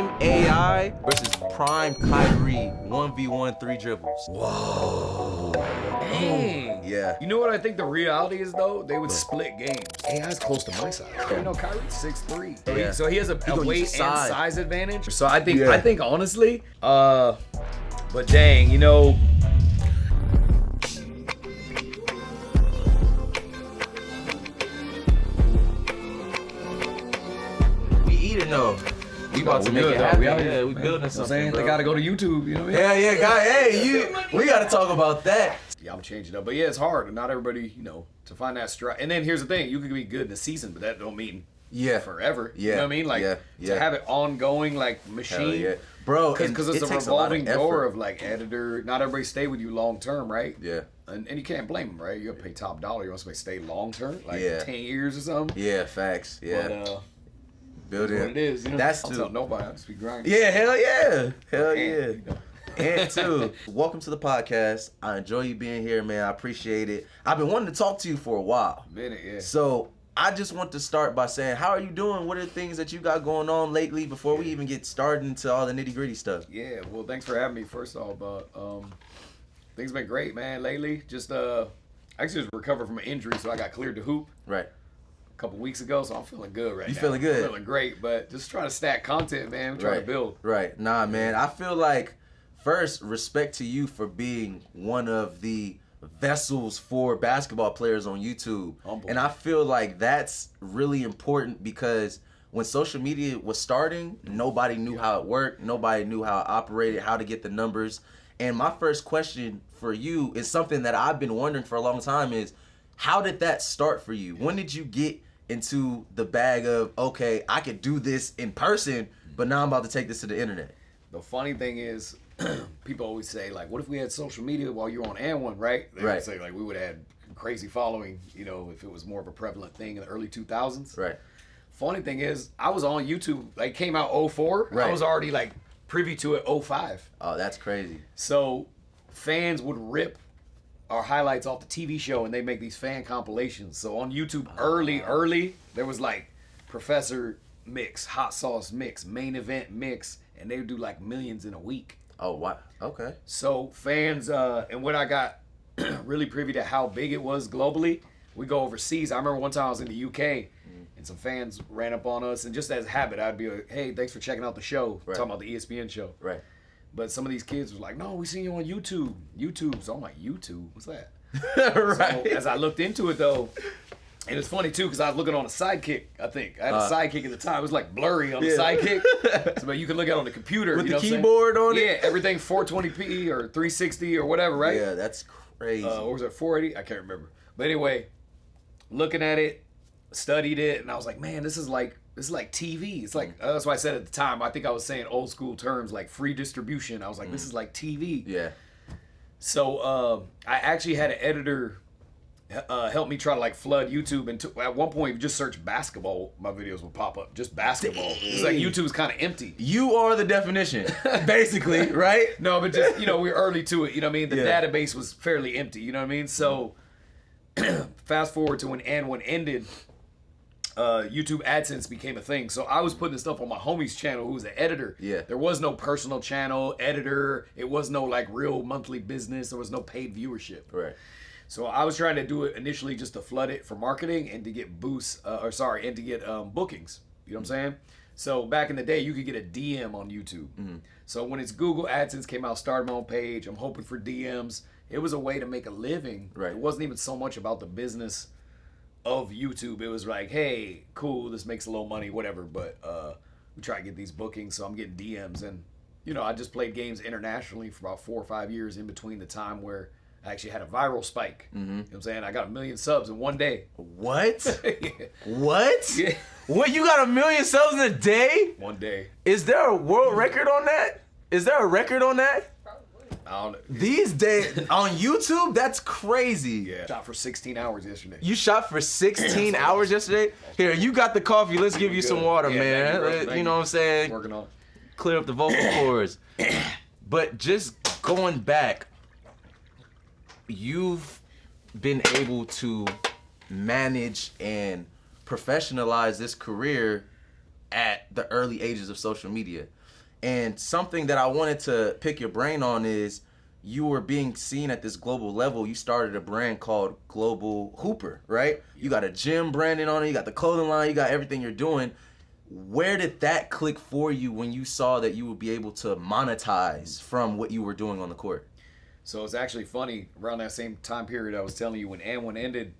young AI versus prime Kyrie 1v1 3 dribbles. Whoa. Dang. Yeah. You know what I think the reality is though? They would split games. AI's close to my size. You know, Kyrie's 6'3". Yeah. So he has a gonna weight use and size. size advantage. So I think Yeah. honestly, but dang, you know. We eating though. We about to make it happen. Yeah, we building You know what I'm something. saying? Bro. They gotta go to YouTube, you know what I mean? Yeah, guy. Hey, we gotta talk about that. Yeah, I'm changing up. But yeah, it's hard. Not everybody, you know, to find that stride. And then here's the thing, you can be good in a season, but that don't mean forever. Yeah. You know what I mean? Like to have it ongoing like Hell machine. yeah. Bro, Because it's a revolving door of like editor. Not everybody stay with you long term, right? Yeah. And you can't blame them, right? You gotta pay top dollar. You want somebody to stay long term, like Yeah. 10 years or something. Yeah, facts. Yeah. But Build that's what it is. You know? That's I'll too. tell nobody. I'll just be grinding. Yeah, hell yeah. Hell And, yeah. you know. And two, welcome to the podcast. I enjoy you being here, man. I appreciate it. I've been wanting to talk to you for a while. Minute, yeah. So I just want to start by saying, how are you doing? What are the things that you got going on lately before we even get started into all the nitty gritty stuff? Yeah, well, thanks for having me. First off, things been great, man. Lately, just I actually just recovered from an injury, so I got cleared to hoop Right. a couple weeks ago, so I'm feeling good right now. You feeling good? I'm feeling great, but just trying to stack content, man. I'm trying to build. Right. Nah, man. I feel like, first, respect to you for being one of the vessels for basketball players on YouTube. Humble. And I feel like that's really important because when social media was starting, nobody knew how it worked. Nobody knew how it operated, how to get the numbers. And my first question for you is something that I've been wondering for a long time is, how did that start for you? When did you get into the bag of, okay, I could do this in person, but now I'm about to take this to the internet? The funny thing is, people always say, like, what if we had social media while you were on AdSense, right? They Right. would say, like, we would have had crazy following, you know, if it was more of a prevalent thing in the early 2000s. Right. Funny thing is, I was on YouTube, like, came out 04. Right. I was already, like, privy to it 05. Oh, that's crazy. So fans would rip our highlights off the TV show and they make these fan compilations. So on YouTube early, there was like Professor Mix, Hot Sauce Mix, Main Event Mix, and they would do like millions in a week. Oh, wow. Okay. So fans, and when I got really privy to how big it was globally, we go overseas. I remember one time I was in the UK and some fans ran up on us, and just as habit, I'd be like, hey, thanks for checking out the show, Right. talking about the ESPN show. Right. But some of these kids was like, no, we seen you on YouTube. YouTube. So I'm like, YouTube? What's that? Right. So as I looked into it, though, and it's funny, too, because I was looking on a Sidekick, I think. I had a Sidekick at the time. It was, like, blurry on the Sidekick. So, but you could look at it on the computer. With you the know what I'm saying? keyboard on it? Yeah, everything 420p or 360 or whatever, right? Yeah, that's crazy. Or was it 480? I can't remember. But anyway, looking at it, studied it, and I was like, man, this is like TV. It's like, that's why I said at the time, I think I was saying old school terms like free distribution. I was like, this is like TV. Yeah. So I actually had an editor help me try to like flood YouTube, and at one point, if you just search basketball, my videos would pop up. Just basketball. It's like YouTube is kind of empty. You are the definition, basically, right? No, but just, you know, we're early to it. You know what I mean? The Yeah. database was fairly empty. You know what I mean? So fast forward to when AdSense ended, YouTube AdSense became a thing. So I was putting this stuff on my homie's channel, who was an editor. Yeah. There was no personal channel, editor. It was no like real monthly business. There was no paid viewership. Right. So I was trying to do it initially just to flood it for marketing and to get boosts, and to get bookings. You know what I'm saying? So back in the day, you could get a DM on YouTube. So when it's Google AdSense came out, started my own page. I'm hoping for DMs. It was a way to make a living. Right. It wasn't even so much about the business of YouTube. It was like, hey, cool, this makes a little money, whatever. But we try to get these bookings, so I'm getting DMs. And, you know, I just played games internationally for about 4 or 5 years in between the time where I actually had a viral spike. You know what I'm saying? I got 1 million subs in one day. What? Yeah. What? Yeah. What? You got 1 million subs in a day? One day. Is there a world record on that? Is there a record on that? I don't know. These days on YouTube, that's crazy. Yeah. Shot for 16 hours yesterday. You shot for 16 hours yesterday? Here, you got the coffee. Let's give you some water, Yeah, man. thank you, bro. Thank You know what I'm saying? Working on it. Clear up the vocal cords. But just going back, you've been able to manage and professionalize this career at the early ages of social media. And something that I wanted to pick your brain on is you were being seen at this global level. You started a brand called Global Hooper, right? You got a gym branding on it, you got the clothing line, you got everything you're doing. Where did that click for you when you saw that you would be able to monetize from what you were doing on the court? So it's actually funny, around that same time period I was telling you when AND1 ended,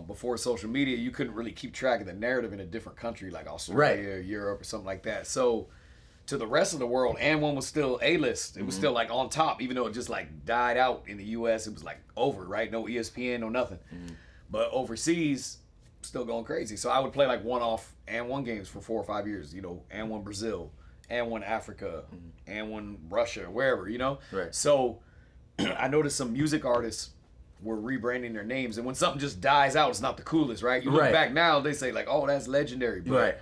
before social media, you couldn't really keep track of the narrative in a different country like Australia, Europe, or something like that. So to the rest of the world, AND1 was still A-list. It was still like on top, even though it just like died out in the US. It was like over, right? No ESPN, no nothing. But overseas, still going crazy. So I would play like one-off AND1 games for 4 or 5 years. You know, AND1 Brazil, AND1 Africa, AND1 Russia, wherever, you know? Right. So I noticed some music artists were rebranding their names, and when something just dies out, it's not the coolest, right? You look back now, they say like, "Oh, that's legendary," but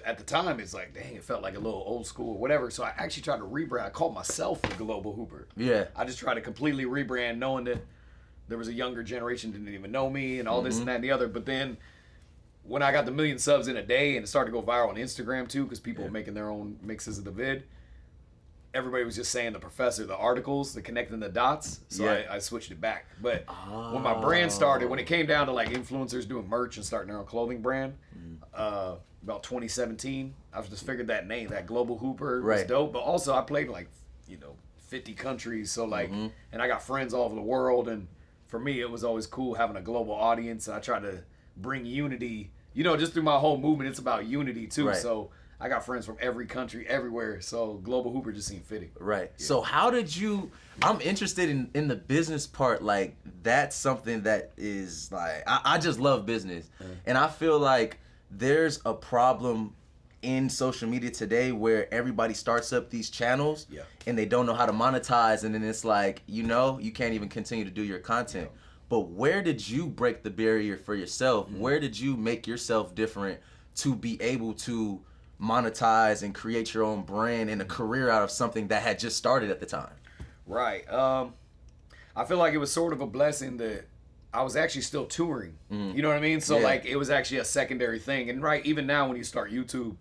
at the time, it's like, dang, it felt like a little old school or whatever. So I actually tried to rebrand. I called myself the Global Hooper. Yeah. I just tried to completely rebrand, knowing that there was a younger generation that didn't even know me and all this and that and the other. But then when I got the 1 million subs in a day and it started to go viral on Instagram too, because people were making their own mixes of the vid, everybody was just saying the professor, the articles, the connecting the dots. So I switched it back. But when my brand started, when it came down to like influencers doing merch and starting their own clothing brand, about 2017, I just figured that name, that Global Hooper, was dope. But also I played in like, 50 countries. So like, and I got friends all over the world. And for me, it was always cool having a global audience. And I tried to bring unity, just through my whole movement, it's about unity too. So I got friends from every country, everywhere. So Global Hooper just seemed fitting. Right. Yeah. So how did you, I'm interested in the business part. Like, that's something that is like, I just love business. And I feel like there's a problem in social media today where everybody starts up these channels and they don't know how to monetize. And then it's like, you can't even continue to do your content. But where did you break the barrier for yourself? Where did you make yourself different to be able to monetize and create your own brand and a career out of something that had just started at the time? Right. I feel like it was sort of a blessing that I was actually still touring. You know what I mean? So like it was actually a secondary thing. And even now when you start YouTube,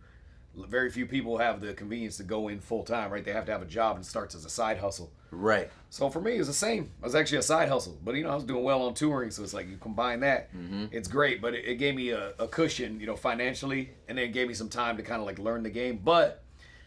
very few people have the convenience to go in full time, right? They have to have a job and it starts as a side hustle. Right. So for me, it was the same. It was actually a side hustle. But, I was doing well on touring, so it's like you combine that, it's great. But it gave me a cushion, financially, and then it gave me some time to kind of like learn the game. But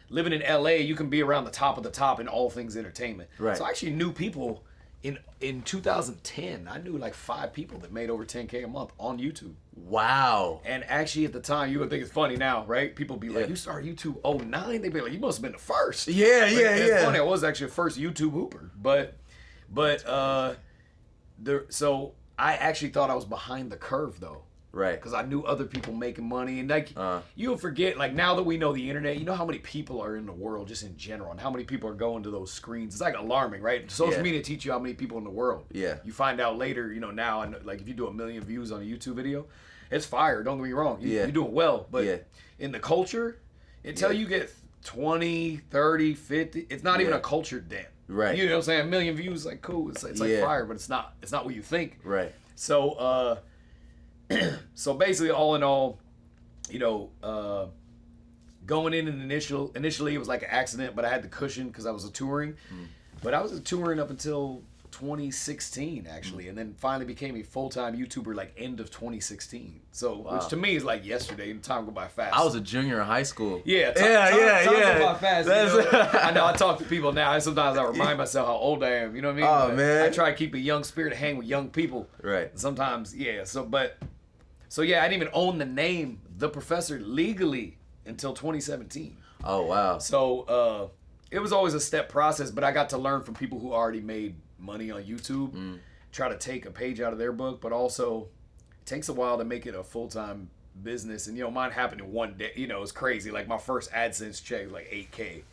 living in LA, you can be around the top of the top in all things entertainment. Right. So I actually knew people in 2010. I knew like 5 people that made over 10K a month on YouTube. Wow. And actually at the time, you would think it's funny now, right? People be like, you started YouTube 09? They'd be like, you must have been the first. It's funny, I was actually the first YouTube Hooper. So I actually thought I was behind the curve though. Right. Because I knew other people making money. And like, you'll forget, like now that we know the internet, you know how many people are in the world just in general and how many people are going to those screens. It's like alarming, right? Social media teach you how many people in the world. Yeah. You find out later, now, and like if you do 1 million views on a YouTube video, it's fire. Don't get me wrong. You're doing well. But in the culture, until you get 20, 30, 50, it's not even a culture then. Right. You know what I'm saying? 1 million views, like cool. It's like fire, but it's not what you think. Right. So, so basically, all in all, going in and initially it was like an accident, but I had the cushion because I was touring. But I was touring up until 2016 actually, and then finally became a full-time YouTuber like end of 2016. So, which to me is like yesterday, and time go by fast. I was a junior in high school. Yeah, time go by fast. I know. I talk to people now, and sometimes I remind myself how old I am. You know what I mean? Oh man, I try to keep a young spirit, hang with young people. Right. Sometimes, So yeah, I didn't even own the name The Professor legally until 2017. Oh wow. So it was always a step process, but I got to learn from people who already made money on YouTube. Try to take a page out of their book, but also it takes a while to make it a full-time business. And mine happened in one day. It's crazy. Like my first AdSense check was like $8K.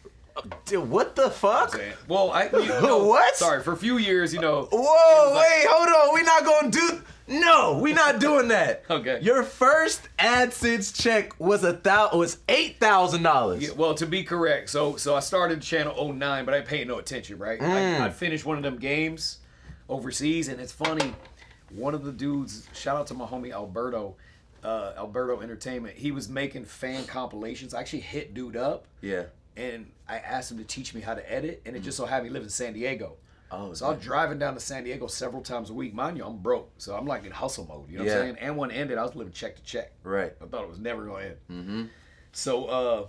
Dude, what the fuck? Well, what? Sorry, for a few years, Whoa, wait, hold on. We're not gonna do. No, we're not doing that. Okay. Your first AdSense check was $8,000. Yeah, well, to be correct, so I started channel 09, but I paid no attention, right? I finished one of them games overseas, and it's funny. One of the dudes, shout out to my homie Alberto. Alberto Entertainment. He was making fan compilations. I actually hit dude up. Yeah. And I asked him to teach me how to edit, and it just so happened he lived in San Diego. Oh, so I'm driving down to San Diego several times a week. Mind you, I'm broke, so I'm like in hustle mode. You know what I'm saying? And when it ended, I was living check to check. Right. I thought it was never going to end. Mm-hmm. So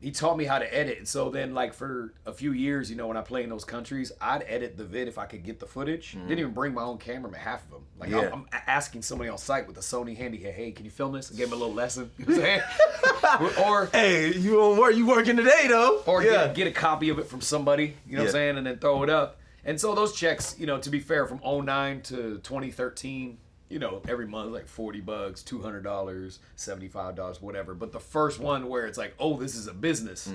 he taught me how to edit. And so then, like, for a few years, you know, when I play in those countries, I'd edit the vid if I could get the footage. Didn't even bring my own cameraman, half of them. Like, I'm asking somebody on site with a Sony handy, hey, can you film this? I gave him a little lesson. You know what I'm saying? Or, hey, you working today, though. Or get a copy of it from somebody, you know what I'm saying, and then throw it up. And so those checks, you know, to be fair, from 2009 to 2013, you know, every month like $40, $200, $75, whatever. But the first one where it's like, oh, this is a business,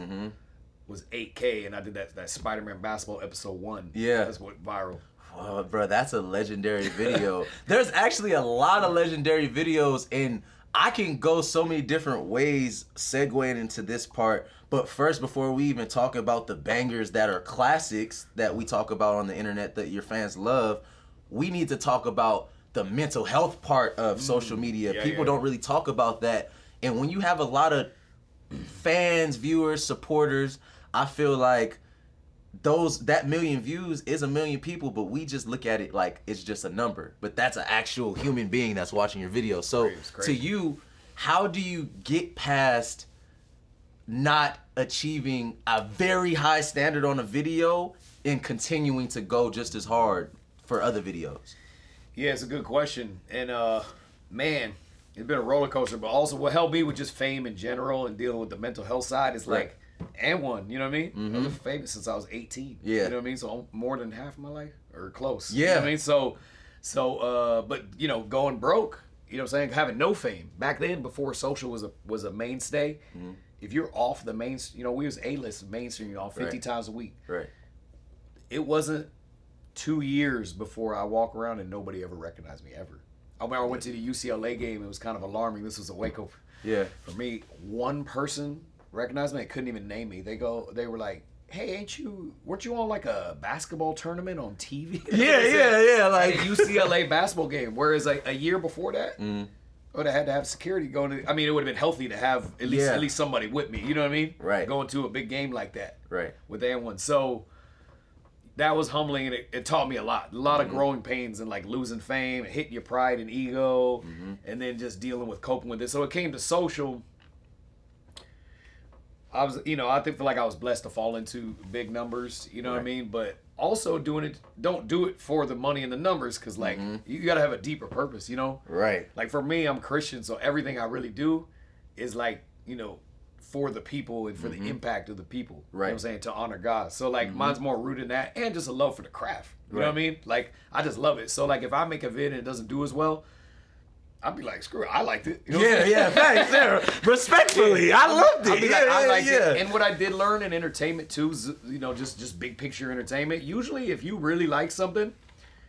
was $8K, and I did that Spider-Man basketball episode 1. Yeah, that's what viral. Oh, bro, that's a legendary video. There's actually a lot of legendary videos, and I can go so many different ways segueing into this part. But first, before we even talk about the bangers that are classics that we talk about on the internet that your fans love, we need to talk about the mental health part of social media. People don't really talk about that. And when you have a lot of fans, viewers, supporters, I feel like that million views is a million people, but we just look at it like it's just a number. But that's an actual human being that's watching your video. So to you, how do you get past not achieving a very high standard on a video and continuing to go just as hard for other videos? Yeah, it's a good question. And man, it's been a roller coaster, but also what helped me with just fame in general and dealing with the mental health side is like, and one, you know what I mean? I've been famous since I was 18. Yeah. You know what I mean? So more than half of my life, or close. Yeah. You know what I mean? So, but you know, going broke, you know what I'm saying? Having no fame. Back then, before social was a mainstay, if you're off the main, you know, we was A-list mainstream, you know, 50 times a week. Right. It wasn't 2 years before I walk around and nobody ever recognized me ever. I remember I went to the UCLA game. It was kind of alarming. This was a wake up. Yeah. For me, one person recognized me. They couldn't even name me. They were like, "Hey, weren't you on like a basketball tournament on TV?" Yeah. Like a UCLA basketball game. Whereas like a year before that, I would have had to have security going to. I mean, it would have been healthy to have at least somebody with me. You know what I mean? Right. Going to a big game like that. Right. With A1. So that was humbling, and it taught me a lot of growing pains, and like losing fame, hitting your pride and ego, and then just dealing with coping with it. So it came to social. I was, you know, I feel like I was blessed to fall into big numbers, you know what I mean? But also don't do it for the money and the numbers, because like you got to have a deeper purpose, you know? Right. Like for me, I'm Christian, so everything I really do is like, you know, for the people and for the impact of the people. Right. You know what I'm saying? To honor God. So like mine's more rooted in that, and just a love for the craft. You know what I mean? Like I just love it. So like if I make a vid and it doesn't do as well, I'd be like, screw it, I liked it. You know thanks, Sarah. Respectfully, I loved it. I'd be like, I liked it. And what I did learn in entertainment too is, you know, just big picture entertainment. Usually, if you really like something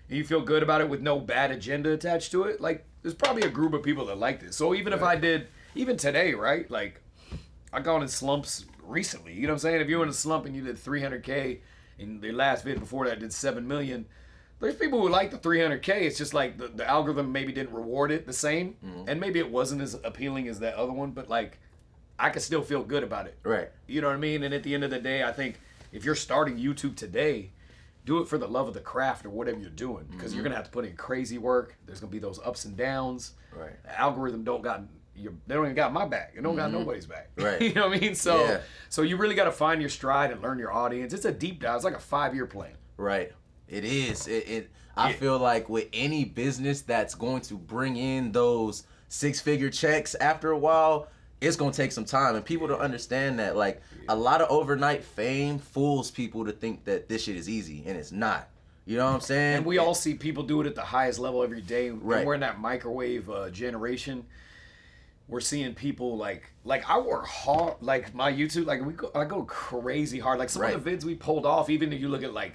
and you feel good about it with no bad agenda attached to it, like there's probably a group of people that like this. So even if I did, even today, right? Like I gone in slumps recently. You know what I'm saying? If you're in a slump and you did 300K and the last vid before that did 7 million. There's people who like the 300K. It's just like the algorithm maybe didn't reward it the same. And maybe it wasn't as appealing as that other one, but like I could still feel good about it. Right. You know what I mean? And at the end of the day, I think if you're starting YouTube today, do it for the love of the craft or whatever you're doing, because you're going to have to put in crazy work. There's going to be those ups and downs. Right. The algorithm they don't even got my back. It don't got nobody's back. Right. You know what I mean? So you really got to find your stride and learn your audience. It's a deep dive. It's like a 5-year plan. Right. It is. I feel like with any business that's going to bring in those 6-figure checks after a while, it's going to take some time. And people don't understand that. Like, a lot of overnight fame fools people to think that this shit is easy, and it's not. You know what I'm saying? And we all see people do it at the highest level every day. Right. And we're in that microwave generation. We're seeing people like I work hard, like my YouTube, like I go crazy hard. Like some of the vids we pulled off, even if you look at like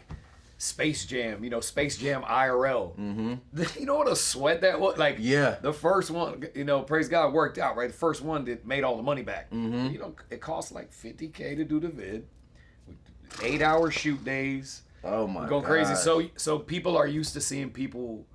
Space Jam, you know, Space Jam IRL. You know what a sweat that was? Like, the first one, you know, praise God, worked out, right? The first one that made all the money back. You know, it cost like $50K to do the vid, 8-hour shoot days. Oh my God. Going crazy. So people are used to seeing people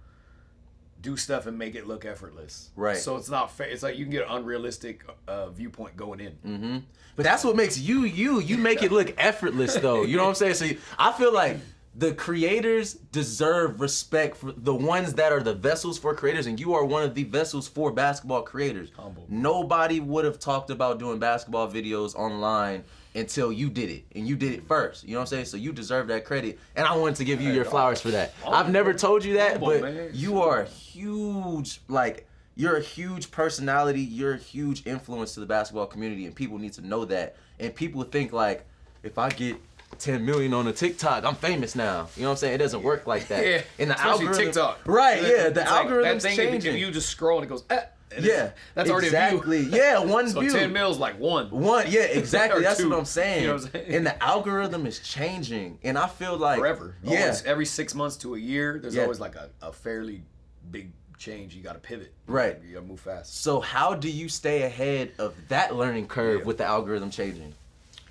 do stuff and make it look effortless. Right. So it's not fair. It's like you can get an unrealistic viewpoint going in. Mm-hmm. But that's what makes you. You make it look effortless, though. You know what I'm saying? So I feel like the creators deserve respect for the ones that are the vessels for creators, and you are one of the vessels for basketball creators. Humble. Nobody would have talked about doing basketball videos online until you did it, and you did it first. You know what I'm saying? So you deserve that credit, and I wanted to give you your flowers for that. I've never told you that, Humble, but man. you are huge. Like, you're a huge personality. You're a huge influence to the basketball community, and people need to know that. And people think like, if I get 10 million on a TikTok, I'm famous now. You know what I'm saying? It doesn't work like that. Yeah. In the Especially algorithm, TikTok. right? Yeah, the It's like algorithm's that thing, changing. If you just scroll and it goes, and yeah, that's already exactly. a view. Yeah, one So view. 10 mils like one. Yeah, exactly. Or That's two. what I'm saying. You know what I'm saying? And the algorithm is changing, and I feel like Forever. Yeah, Always, every 6 months to a year, there's Yeah. always like a fairly big change. You got to pivot. Right. You got to move fast. So how do you stay ahead of that learning curve Yeah. with the algorithm changing?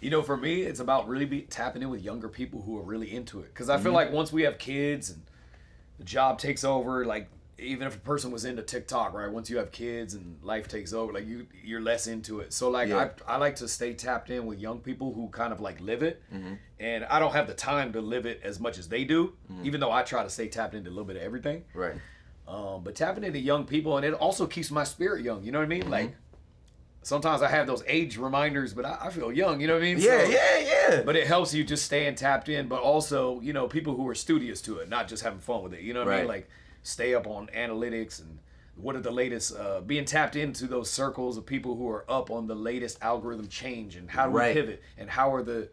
You know, for me, it's about really tapping in with younger people who are really into it. Because I Mm-hmm. feel like once we have kids and the job takes over, like even if a person was into TikTok, right? Once you have kids and life takes over, like you're less into it. So like Yeah. I like to stay tapped in with young people who kind of like live it. Mm-hmm. And I don't have the time to live it as much as they do, even though I try to stay tapped into a little bit of everything. Right. But tapping into young people, and it also keeps my spirit young. You know what I mean? Mm-hmm. Like sometimes I have those age reminders, but I feel young. You know what I mean? Yeah, So- yeah. But it helps you just staying tapped in, but also, you know, people who are studious to it, not just having fun with it. You know what I mean? Right. Like stay up on analytics and what are the latest, being tapped into those circles of people who are up on the latest algorithm change and how do we Right. pivot and how are the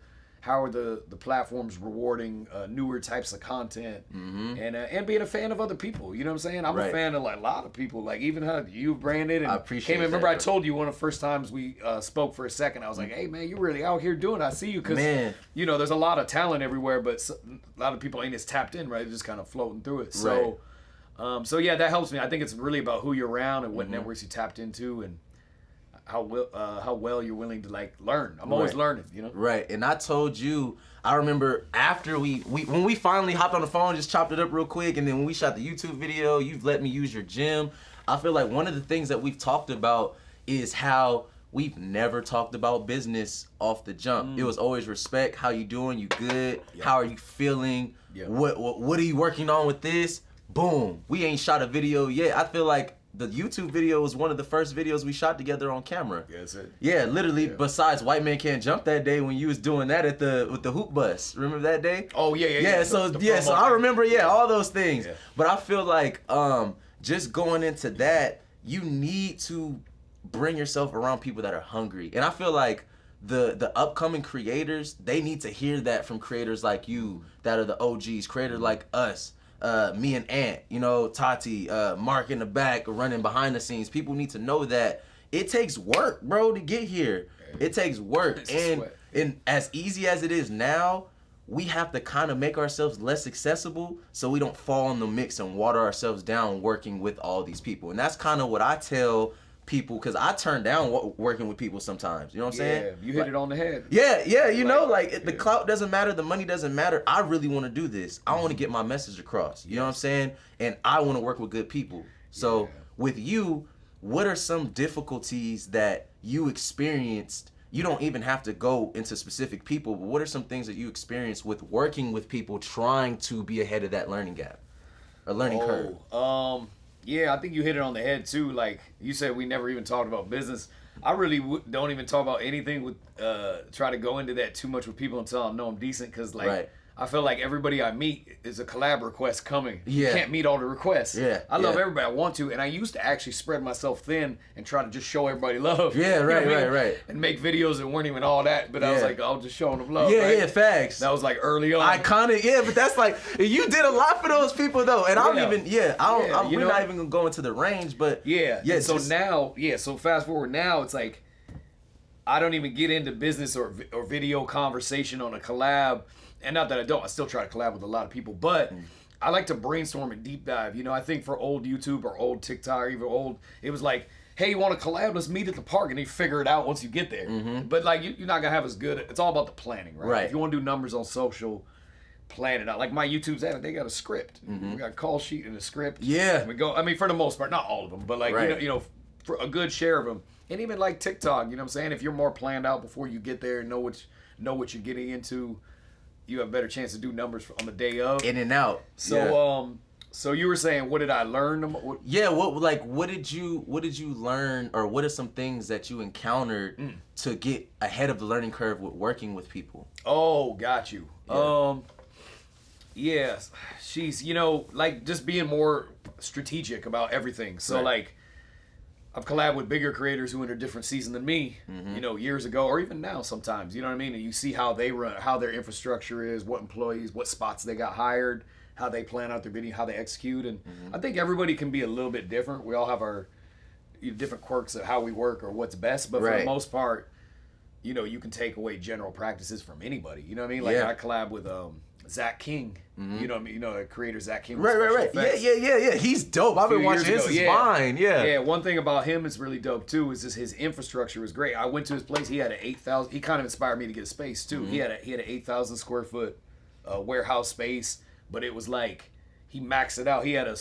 platforms rewarding newer types of content and being a fan of other people. You know what I'm saying? I'm Right. a fan of like a lot of people, like even how you, Brandon, and I appreciate came in. Remember that, I bro. told you one of the first times we spoke for a second, I was like, hey man, you really out here doing it. I see you because Man. you know there's a lot of talent everywhere, but a lot of people ain't as tapped in, right? They're just kind of floating through it. So so yeah, that helps me. I think it's really about who you're around and what Mm-hmm. networks you tapped into and how well you're willing to like learn. I'm always Right. learning, you know. Right. And I told you, I remember after we when we finally hopped on the phone, just chopped it up real quick, and then when we shot the YouTube video, you've let me use your gym. I feel like one of the things that we've talked about is how we've never talked about business off the jump. It was always respect. How you doing? You good? Yeah. How are you feeling? Yeah. What are you working on with this? Boom. We ain't shot a video yet. I feel like the YouTube video was one of the first videos we shot together on camera. Yeah, that's it. Yeah, literally. Besides, White Man Can't Jump that day when you was doing that with the hoop bus. Remember that day? Oh yeah. Yeah. So The so promo I thing. remember all those things. Yeah. But I feel like just going into that, you need to bring yourself around people that are hungry, and I feel like the upcoming creators, they need to hear that from creators like you that are the OGs, creators like us. Me and Ant, you know, Tati, Mark in the back, running behind the scenes. People need to know that it takes work, bro, to get here. It takes work. It's a sweat. And as easy as it is now, we have to kind of make ourselves less accessible so we don't fall in the mix and water ourselves down working with all these people. And that's kind of what I tell people, because I turn down working with people sometimes. You know what I'm saying? Yeah, you hit it on the head. Yeah, you know, like the yeah. clout doesn't matter, the money doesn't matter. I really want to do this. I want to get my message across. You know what I'm saying? And I want to work with good people. So Yeah. with you, what are some difficulties that you experienced? You don't even have to go into specific people, but what are some things that you experienced with working with people trying to be ahead of that learning gap or learning curve? Yeah, I think you hit it on the head too. Like you said, we never even talked about business. I really don't even talk about anything with try to go into that too much with people until I know I'm decent, because like Right. I feel like everybody I meet is a collab request coming. Yeah. You can't meet all the requests. Yeah, I love yeah. everybody. I want to, and I used to actually spread myself thin and try to just show everybody love. Yeah, You know right, what I mean? right. And make videos that weren't even all that, but I was Yeah. like, I'll just show them love. Yeah, right? yeah, facts. That was like early on. Iconic, yeah, but that's like you did a lot for those people though, and I'm Yeah. even, I don't, Yeah, you we're know? not even gonna go into the range, but Yeah. yeah. And so just- now, so fast forward now, it's like I don't even get into business or video conversation on a collab. And not that I don't, I still try to collab with a lot of people, but I like to brainstorm and deep dive. You know, I think for old YouTube or old TikTok or even old, it was like, hey, you want to collab? Let's meet at the park, and you figure it out once you get there. But like, you're not gonna have as good. It's all about the planning, right? Right. If you want to do numbers on social, plan it out. Like my YouTube's at it, they got a script. We got a call sheet and a script. Yeah. And we go. I mean, for the most part, not all of them, but like Right. you know, for a good share of them. And even like TikTok, you know what I'm saying? If you're more planned out before you get there and know what you're getting into, you have a better chance to do numbers on the day of. In and out. So so you were saying, what did I learn? What did you learn, or what are some things that you encountered to get ahead of the learning curve with working with people? Oh, got you. Yeah. Yes, she's, you know, like just being more strategic about everything. So Right. like, I've collabed with bigger creators who are in a different season than me, you know, years ago, or even now sometimes, you know what I mean? And you see how they run, how their infrastructure is, what employees, what spots they got hired, how they plan out their video, how they execute. And I think everybody can be a little bit different. We all have our different quirks of how we work or what's best. But for Right. the most part, you know, you can take away general practices from anybody. You know what I mean? Like Yeah. I collab with Zach King. You know what I mean? You know, the creator Zach King. with Right. Special Effects. Yeah. He's dope. I've been Few watching years his. ago, Is fine. Yeah. Yeah, one thing about him is really dope too is just his infrastructure was great. I went to his place. He had an 8,000. He kind of inspired me to get a space too. He had an 8,000 square foot warehouse space, but it was like he maxed it out. He had a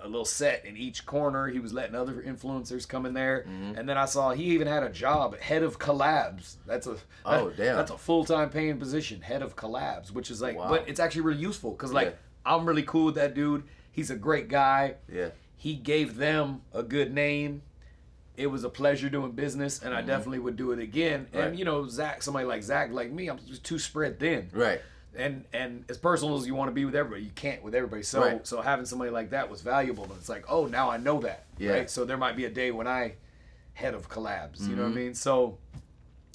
little set in each corner. He was letting other influencers come in there, and then I saw he even had a job, head of collabs. That's a full-time paying position, head of collabs, which is like, Wow. but it's actually really useful because like Yeah. I'm really cool with that dude. He's a great guy. Yeah. He gave them a good name. It was a pleasure doing business, and I definitely would do it again. Right. And you know, Zach, somebody like Zach, like me, I'm just too spread thin. Right. And as personal as you want to be with everybody, you can't with everybody. So Right. so having somebody like that was valuable. And it's like, oh, now I know that. Yeah. Right. So there might be a day when I head of collabs. You know what I mean? So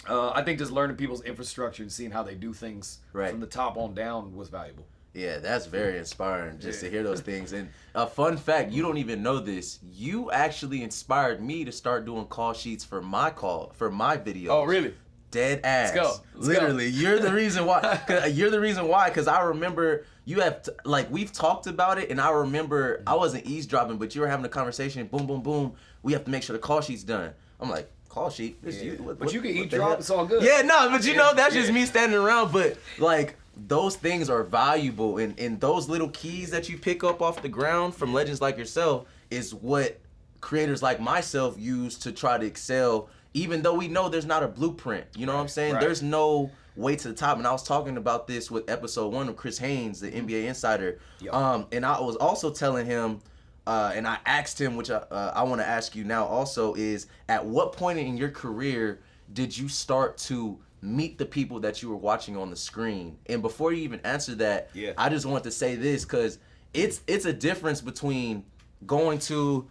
I think just learning people's infrastructure and seeing how they do things Right. from the top on down was valuable. Yeah, that's very inspiring just to hear those things. And a fun fact, you don't even know this. You actually inspired me to start doing call sheets for my videos. Oh, really? Dead ass. Let's go. Literally, you're the reason why. You're the reason why. Because I remember you have we've talked about it, and I remember I wasn't eavesdropping, but you were having a conversation. Boom, boom, boom. We have to make sure the call sheet's done. I'm like, call sheet. This Yeah. you. But you can what the eavesdrop, hell? it's all good. Yeah, no, but you know that's Yeah. just me standing around. But like those things are valuable, and those little keys that you pick up off the ground from legends like yourself is what creators like myself use to try to excel. Even though we know there's not a blueprint, you know what I'm saying? Right. There's no way to the top. And I was talking about this with episode 1 of Chris Haynes, the NBA insider. Yep. And I was also telling him, and I asked him, which I want to ask you now also, is at what point in your career did you start to meet the people that you were watching on the screen? And before you even answer that, Yeah. I just want to say this, because it's a difference between going to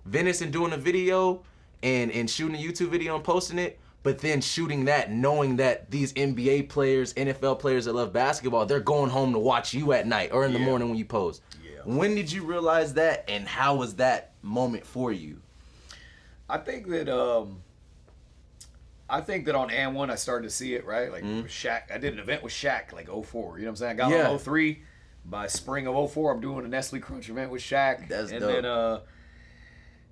Venice and doing a video and shooting a YouTube video and posting it, but then shooting that knowing that these NBA players, NFL players that love basketball, they're going home to watch you at night or in the Yeah. morning when you post. Yeah. When did you realize that, and how was that moment for you? I think that on And One I started to see it, right? Like with Shaq. I did an event with Shaq like 04. You know what I'm saying? I got Yeah. on 03. By spring of 04, I'm doing a Nestle Crunch event with Shaq. That's and dope. then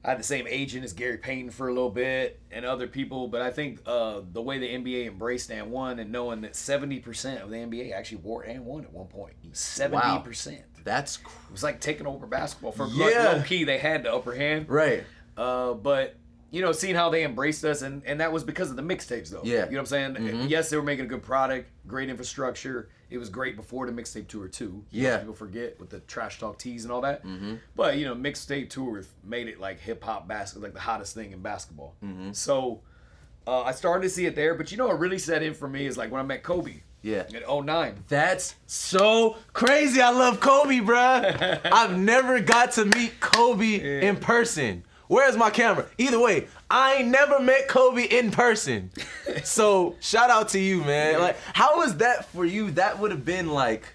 I had the same agent as Gary Payton for a little bit and other people. But I think the way the NBA embraced And One and knowing that 70% of the NBA actually wore And One at one point. 70%. That's It was like taking over basketball. For Yeah. low key, they had the upper hand. right. But you know, seeing how they embraced us, and that was because of the mixtapes, though. Yeah. You know what I'm saying? Yes, they were making a good product, great infrastructure. It was great before the mixtape tour too. You know, Yeah. people forget with the trash talk tees and all that. But you know, mixtape tour made it like hip hop basketball, like the hottest thing in basketball. So I started to see it there. But you know, what really set in for me is like when I met Kobe. Yeah. In 09. That's so crazy. I love Kobe, bruh. I've never got to meet Kobe in person. Where's my camera? Either way, I ain't never met Kobe in person. So shout out to you, man. Like, how was that for you? That would have been like,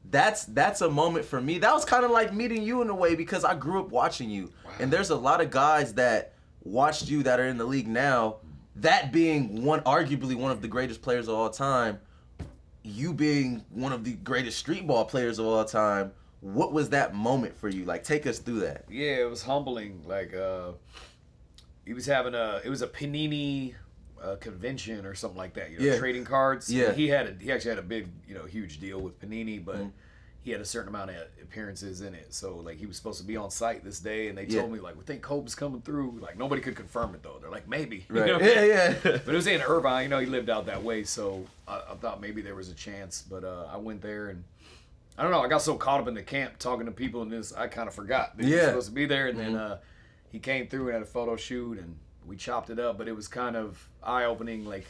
that's a moment for me. That was kind of like meeting you in a way, because I grew up watching you. And there's a lot of guys that watched you that are in the league now. That being arguably one of the greatest players of all time. You being one of the greatest street ball players of all time. What was that moment for you? Like, take us through that. Yeah, it was humbling. Like, he was having it was a Panini a convention or something like that. Yeah. Trading cards. Yeah. He actually had a big, huge deal with Panini, but he had a certain amount of appearances in it. So like he was supposed to be on site this day, and they told me like we think Kobe's coming through. Like nobody could confirm it though. They're like maybe. Right. Yeah. But it was in Irvine. He lived out that way, so I thought maybe there was a chance. But I went there and. I don't know. I got so caught up in the camp talking to people and this, I kind of forgot that he was supposed to be there. And then he came through and had a photo shoot and we chopped it up. But it was kind of eye-opening. Like,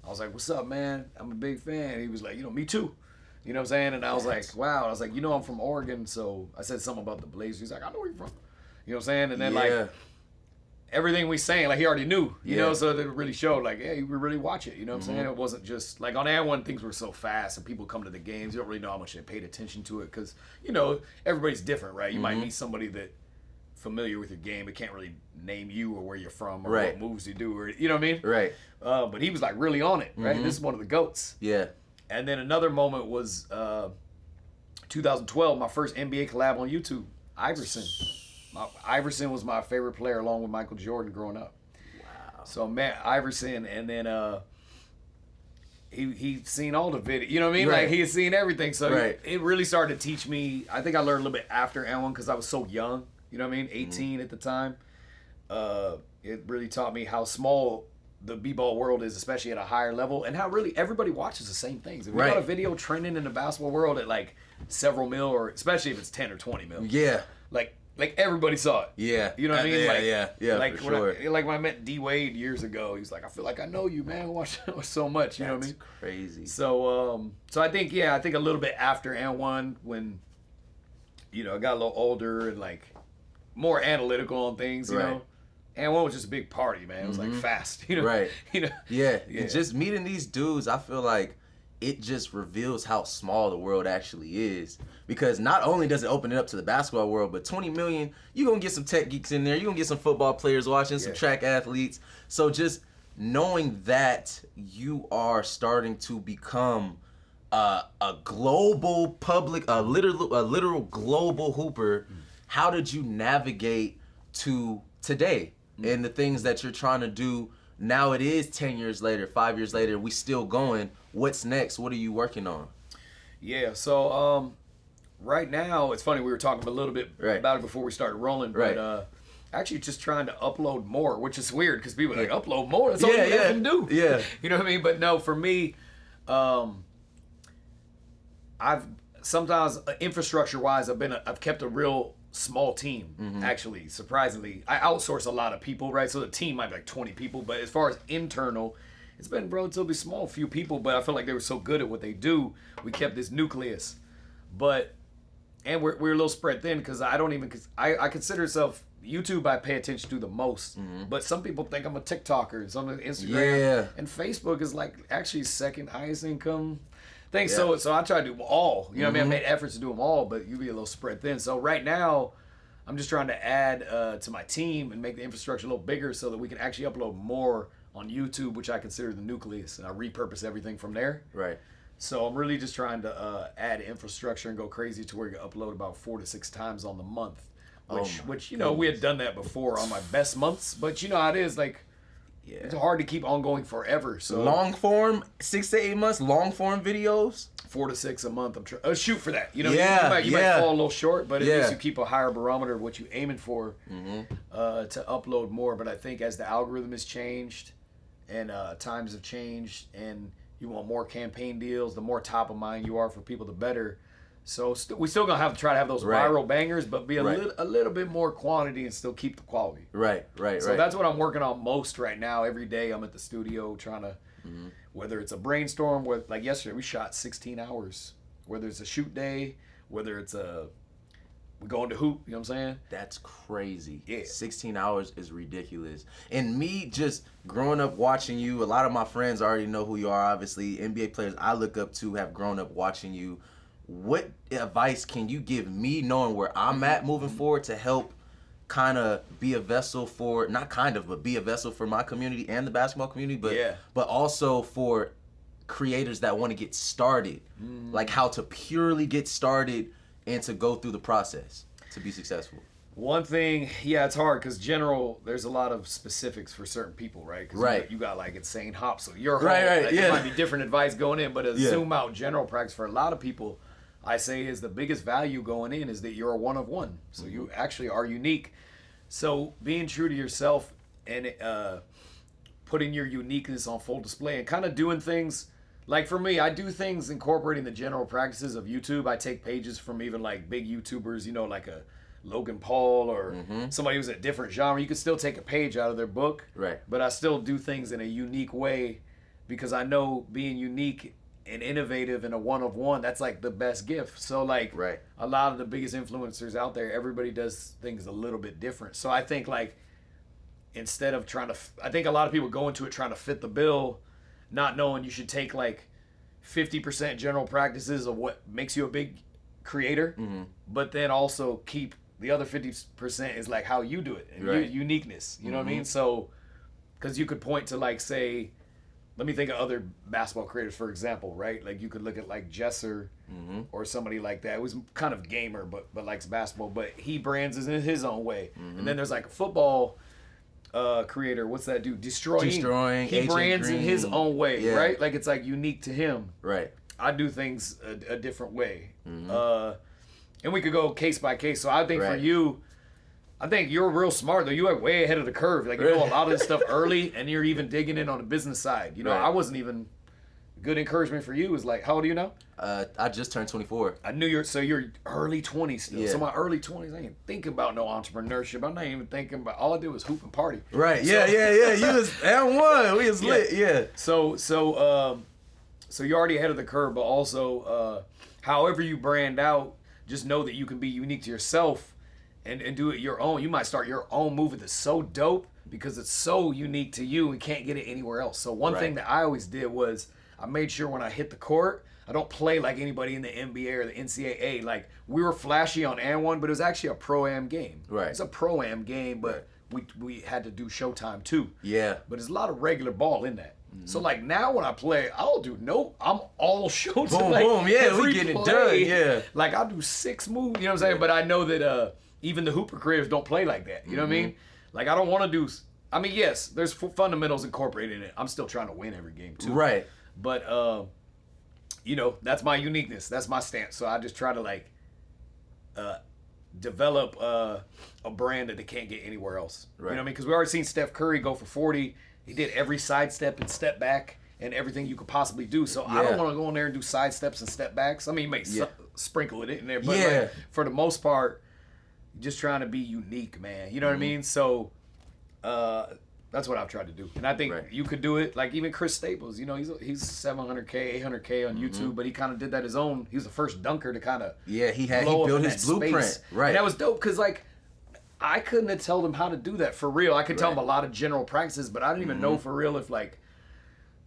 I was like, "What's up, man? I'm a big fan." He was like, "Me too." You know what I'm saying? And I was like, "Wow." I was like, "I'm from Oregon." So I said something about the Blazers. He's like, "I know where you're from." You know what I'm saying? And then like everything we saying, like he already knew, you know, so it really showed like, hey, we really watch it, you know what I'm saying? It wasn't just like on AdSense, things were so fast and people come to the games, you don't really know how much they paid attention to it because, everybody's different, right? You might meet somebody that familiar with your game but can't really name you or where you're from or what moves you do or, you know what I mean? Right. But he was like really on it, right? This is one of the GOATs. Yeah. And then another moment was 2012, my first NBA collab on YouTube, Iverson. Iverson was my favorite player along with Michael Jordan growing up. Wow. So man, Iverson, and then he seen all the video. You know what I mean? Right. Like he had seen everything. So Right. it really started to teach me. I think I learned a little bit after N1 because I was so young. You know what I mean? 18 at the time. It really taught me how small the b-ball world is, especially at a higher level, and how really everybody watches the same things. If you got a video trending in the basketball world at like several mil, or especially if it's 10 or 20 mil. Yeah. Like everybody saw it. Yeah. You know what I mean? Yeah, like for when sure. when I met D Wade years ago, he was like, I feel like I know you, man. I watch so much. You know what I mean? Crazy. So I think a little bit after N1 when, I got a little older and like more analytical on things, you know. N1 was just a big party, man. It was like fast, Right. Yeah. And just meeting these dudes, I feel like it just reveals how small the world actually is. Because not only does it open it up to the basketball world, but 20 million, you're going to get some tech geeks in there. You're going to get some football players watching, some track athletes. So just knowing that you are starting to become a global public, a literal global hooper, how did you navigate to today and the things that you're trying to do? Now it is 10 years later, 5 years later, we still going. What's next? What are you working on? Yeah, so right now, it's funny, we were talking a little bit about it before we started rolling, but actually just trying to upload more, which is weird because people are like, upload more? That's all you can do. Yeah. You know what I mean? But no, for me, I've sometimes infrastructure-wise, I've kept a real small team, actually, surprisingly. I outsource a lot of people, right? So the team might be like 20 people, but as far as internal, it's been relatively small, few people, but I feel like they were so good at what they do, we kept this nucleus. And we're a little spread thin because I consider myself, YouTube I pay attention to the most, but some people think I'm a TikToker, some Instagram, and Facebook is like actually second highest income thing. So I try to do them all. You know what I mean? I made efforts to do them all, but you be a little spread thin. So right now, I'm just trying to add to my team and make the infrastructure a little bigger so that we can actually upload more on YouTube, which I consider the nucleus, and I repurpose everything from there. Right. So I'm really just trying to add infrastructure and go crazy to where you upload about 4 to 6 times on the month, which we had done that before on my best months, but you know how it is, like. Yeah. It's hard to keep on going forever. So long form, 6 to 8 months, long form videos, 4 to 6 a month. I'm trying. Shoot for that. You might fall a little short, but at least you keep a higher barometer of what you're aiming for to upload more. But I think as the algorithm has changed and times have changed, and you want more campaign deals, the more top of mind you are for people, the better. So we still gonna have to try to have those viral bangers, but be a little bit more quantity and still keep the quality. Right. So that's what I'm working on most right now. Every day I'm at the studio trying to, whether it's a brainstorm, like yesterday we shot 16 hours. Whether it's a shoot day, whether it's we going to hoop, you know what I'm saying? That's crazy. Yeah. 16 hours is ridiculous. And me just growing up watching you, a lot of my friends already know who you are, obviously. NBA players I look up to have grown up watching you. What advice can you give me, knowing where I'm at moving forward, to help kind of be a vessel for, but be a vessel for my community and the basketball community, but also for creators that want to get started, like how to purely get started and to go through the process to be successful? One thing, yeah, it's hard because general. There's a lot of specifics for certain people, right? 'Cause Right. You got like insane hops, so you're Right, like, yeah. It might be different advice going in, but a Yeah. zoom out general practice for a lot of people, I say is the biggest value going in is that you're a one of one, so you actually are unique. So being true to yourself and putting your uniqueness on full display and kind of doing things. Like for me, I do things incorporating the general practices of YouTube. I take pages from even like big YouTubers, you know, like a Logan Paul or somebody who's a different genre. You can still take a page out of their book, Right. but I still do things in a unique way because I know being unique and innovative in a one of one, that's like the best gift. So like Right. a lot of the biggest influencers out there, everybody does things a little bit different. So I think like instead of trying to, I think a lot of people go into it trying to fit the bill, not knowing you should take like 50% general practices of what makes you a big creator, but then also keep the other 50% is like how you do it and Right. uniqueness. You know what I mean? So, because you could point to like, say, let me think of other basketball creators, for example, right? Like you could look at like Jesser or somebody like that. It was kind of gamer, but likes basketball, but he brands it in his own way. And then there's like a football creator. What's that dude? Destroying. He AJ brands in his Green. own way, Yeah. right? Like it's like unique to him. Right. I do things a different way. And we could go case by case. So I think for Right. you, I think you're real smart though. You are way ahead of the curve. Like you know a lot of this stuff early, and you're even digging in on the business side. You know, Right. I wasn't even. Good encouragement for you is like, how old are you now? I just turned 24. I knew you're early 20s still. Yeah. So my early 20s, I ain't thinking about no entrepreneurship. I'm not even thinking about. All I did was hoop and party. Right. So- Yeah. You was M1. We was lit. Yeah. So you're already ahead of the curve, but also, however you brand out, just know that you can be unique to yourself and do it your own. You might start your own movement that's so dope because it's so unique to you and can't get it anywhere else. So one Right. thing that I always did was I made sure when I hit the court, I don't play like anybody in the NBA or the NCAA. Like we were flashy on AN1, but it was actually a pro-am game. Right. It's a pro-am game, but we had to do Showtime too. Yeah. But there's a lot of regular ball in that. So like now when I play, I'm all Showtime. Boom, like, boom. Yeah, we every getting it play, done. Yeah. Like I'll do 6 moves, you know what I'm saying? But I know that even the hooper creators don't play like that. You know what I mean? Like I don't want to do. I mean, yes, there's fundamentals incorporated in it. I'm still trying to win every game too. Right. But you know, that's my uniqueness. That's my stance. So I just try to like develop a brand that they can't get anywhere else. Right. You know what I mean? Because we already seen Steph Curry go for 40. He did every side step and step back and everything you could possibly do. So I don't Yeah. want to go in there and do side steps and step backs. I mean, you may Yeah. sprinkle it in there, but Yeah. like, for the most part, just trying to be unique, man. You know what I mean? So that's what I've tried to do, and I think Right. you could do it. Like even Chris Staples, you know, he's 700K, 800K on YouTube, but he kind of did that his own. He was the first dunker to kind of Yeah. He blow up built in his that blueprint. space. Right. And that was dope because like I couldn't have told him how to do that for real. I could tell him a Right. lot of general practices, but I didn't even know for real if like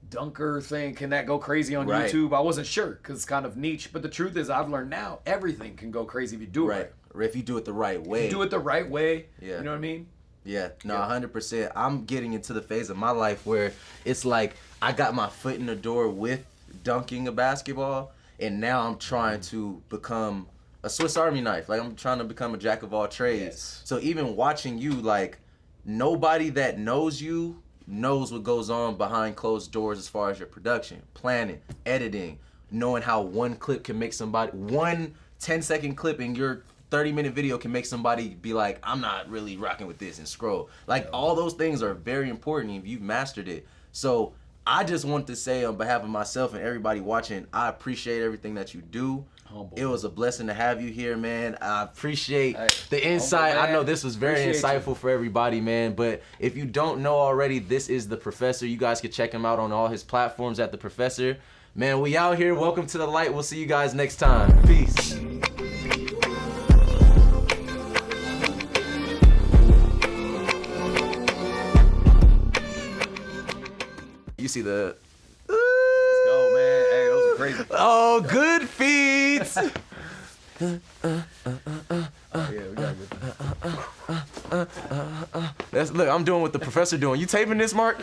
dunker thing can that go crazy on Right. YouTube. I wasn't sure because it's kind of niche. But the truth is, I've learned now everything can go crazy if you do it right. Right. Or if you do it the right way. Do it the right way. Yeah. You know what I mean? Yeah, no, Yeah. 100%. I'm getting into the phase of my life where it's like I got my foot in the door with dunking a basketball, and now I'm trying to become a Swiss Army knife. Like I'm trying to become a jack of all trades. Yes. So even watching you, like nobody that knows you knows what goes on behind closed doors as far as your production, planning, editing, knowing how one clip can make somebody, one 10-second clip in your 30-minute video can make somebody be like, I'm not really rocking with this and scroll. Like all those things are very important if you've mastered it. So I just want to say on behalf of myself and everybody watching, I appreciate everything that you do. Humble. It was a blessing to have you here, man. I appreciate Hey, the insight. humble, I know man. this was very Appreciate you. insightful for everybody, man. But if you don't know already, this is The Professor. You guys can check him out on all his platforms at The Professor. Man, we out here. Welcome to the light. We'll see you guys next time. Peace. You see the... Go, man. Hey, those are crazy. Oh, good feeds. Yeah, we gotta get Look, I'm doing what The Professor doing. You taping this, Mark?